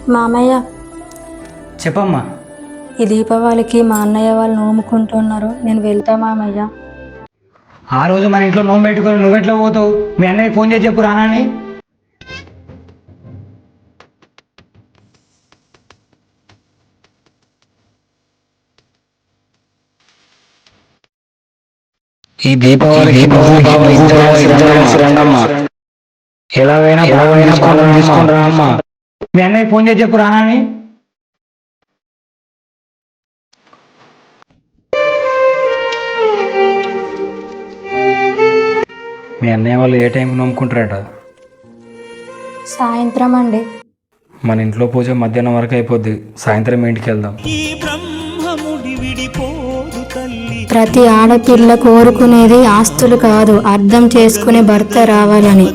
మామయ్య, చెప్పమ్మా. ఈ దీపావళికి మా అన్నయ్య వాళ్ళు నోముకుంటున్నారు, నేను వెళ్తా మామయ్య. ఆ రోజు మన ఇంట్లో నోము పెట్టుకొని నువ్వెట్లా పోతావు? మీ అన్నయ్య ఫోన్ చేసి చెప్పు రానని. ఈ దీపావళికి ఎలాగైనా తీసుకుంటా అమ్మా. మీ అన్నయ్య ఫోన్ చేసి చెప్పు రానని. మీ అన్నయ్య వాళ్ళు ఏ టైంకి నమ్ముకుంటారట? సాయంత్రం అండి. మన ఇంట్లో పూజ మధ్యాహ్నం వరకు అయిపోద్ది, సాయంత్రం ఇంటికి వెళ్దాం. ప్రతి ఆడపిల్ల కోరుకునేది ఆస్తులు కాదు, అర్థం చేసుకునే భర్త రావాలని.